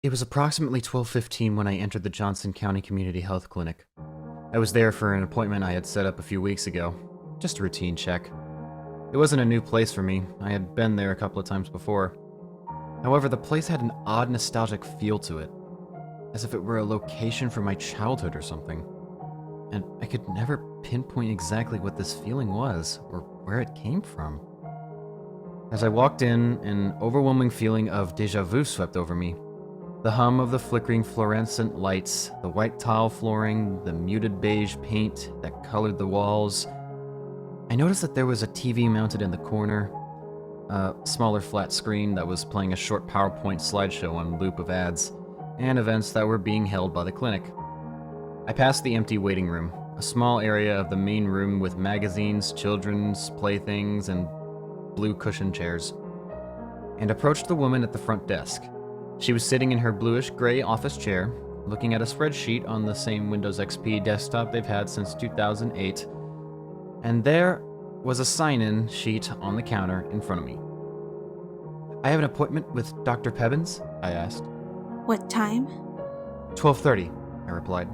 It was approximately 12:15 when I entered the Johnson County Community Health Clinic. I was there for an appointment I had set up a few weeks ago. Just a routine check. It wasn't a new place for me. I had been there a couple of times before. However, the place had an odd nostalgic feel to it, as if it were a location from my childhood or something. And I could never pinpoint exactly what this feeling was, or where it came from. As I walked in, an overwhelming feeling of déjà vu swept over me. The hum of the flickering fluorescent lights, the white tile flooring, the muted beige paint that colored the walls. I noticed that there was a TV mounted in the corner, a smaller flat screen that was playing a short PowerPoint slideshow on loop of ads, and events that were being held by the clinic. I passed the empty waiting room, a small area of the main room with magazines, children's playthings, and blue cushioned chairs, and approached the woman at the front desk. She was sitting in her bluish-gray office chair, looking at a spreadsheet on the same Windows XP desktop they've had since 2008, and there was a sign-in sheet on the counter in front of me. "I have an appointment with Dr. Pebbins?" I asked. What time? 12:30, I replied.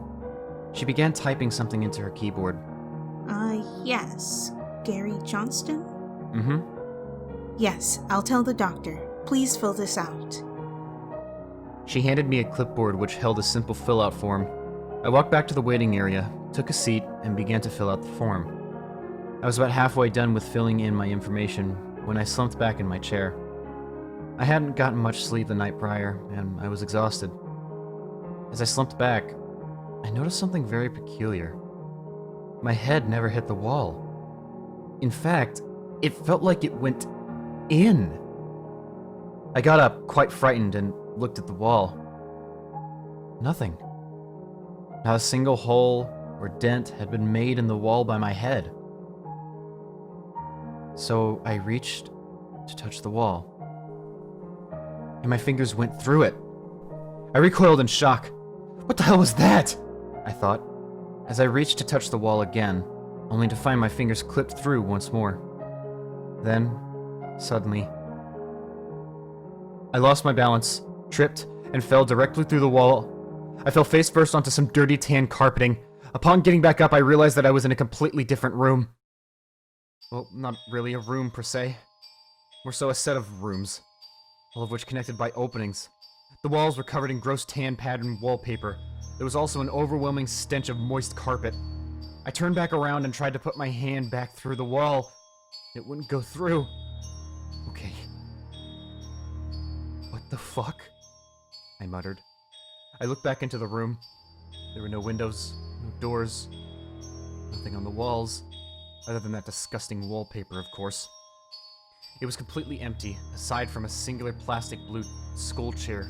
She began typing something into her keyboard. Yes. Gary Johnston? Mm-hmm. Yes, I'll tell the doctor. Please fill this out. She handed me a clipboard which held a simple fill-out form. I walked back to the waiting area, took a seat, and began to fill out the form. I was about halfway done with filling in my information when I slumped back in my chair. I hadn't gotten much sleep the night prior, and I was exhausted. As I slumped back, I noticed something very peculiar. My head never hit the wall. In fact, it felt like it went in. I got up, quite frightened, and looked at the wall. Nothing. Not a single hole or dent had been made in the wall by my head. So I reached to touch the wall, and my fingers went through it. I recoiled in shock. What the hell was that? I thought, as I reached to touch the wall again, only to find my fingers clipped through once more. Then, suddenly, I lost my balance, tripped, and fell directly through the wall. I fell face first onto some dirty tan carpeting. Upon getting back up, I realized that I was in a completely different room. Well, not really a room per se. More so a set of rooms, all of which connected by openings. The walls were covered in gross tan pattern wallpaper. There was also an overwhelming stench of moist carpet. I turned back around and tried to put my hand back through the wall. It wouldn't go through. Okay. What the fuck? I muttered. I looked back into the room. There were no windows, no doors, nothing on the walls, other than that disgusting wallpaper, of course. It was completely empty, aside from a singular plastic blue skull chair.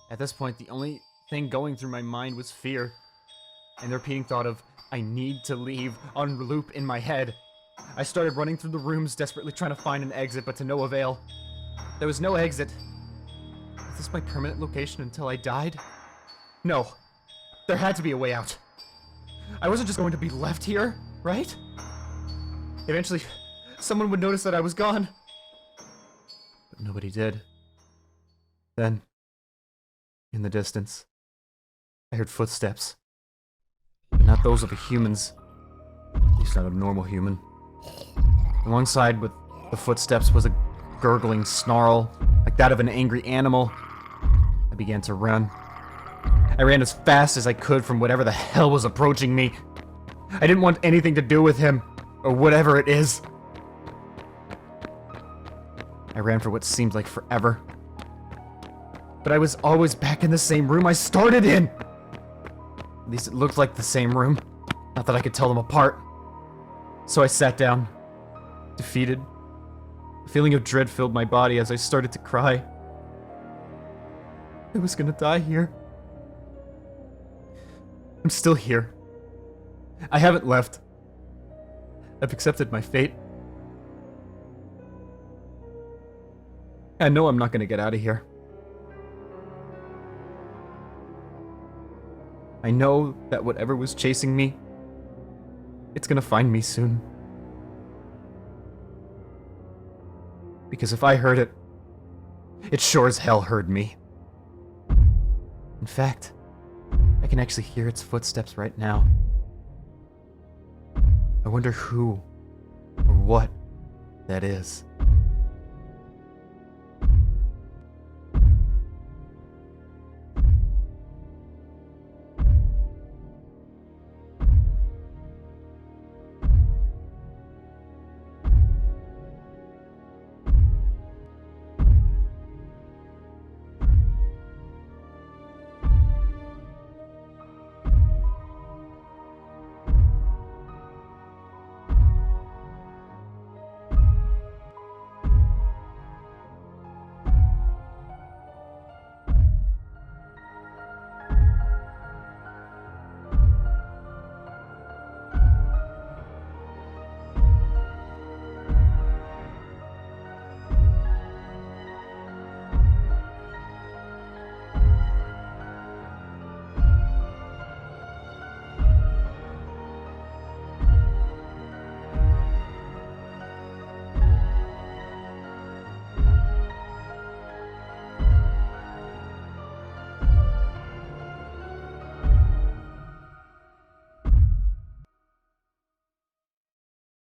At this point, the only thing going through my mind was fear, and the repeating thought of, "I need to leave," on loop in my head. I started running through the rooms, desperately trying to find an exit, but to no avail. There was no exit. Was this my permanent location until I died? No. There had to be a way out. I wasn't just going to be left here, right? Eventually, someone would notice that I was gone. But nobody did. Then, in the distance, I heard footsteps. But not those of a human's. At least not a normal human. Alongside with the footsteps was a gurgling snarl, like that of an angry animal. I began to run. I ran as fast as I could from whatever the hell was approaching me. I didn't want anything to do with him, or whatever it is. I ran for what seemed like forever. But I was always back in the same room I started in! At least it looked like the same room. Not that I could tell them apart. So I sat down, defeated. A feeling of dread filled my body as I started to cry. I was gonna die here. I'm still here. I haven't left. I've accepted my fate. I know I'm not gonna get out of here. I know that whatever was chasing me, it's gonna find me soon. Because if I heard it, it sure as hell heard me. In fact, I can actually hear its footsteps right now. I wonder who or what that is.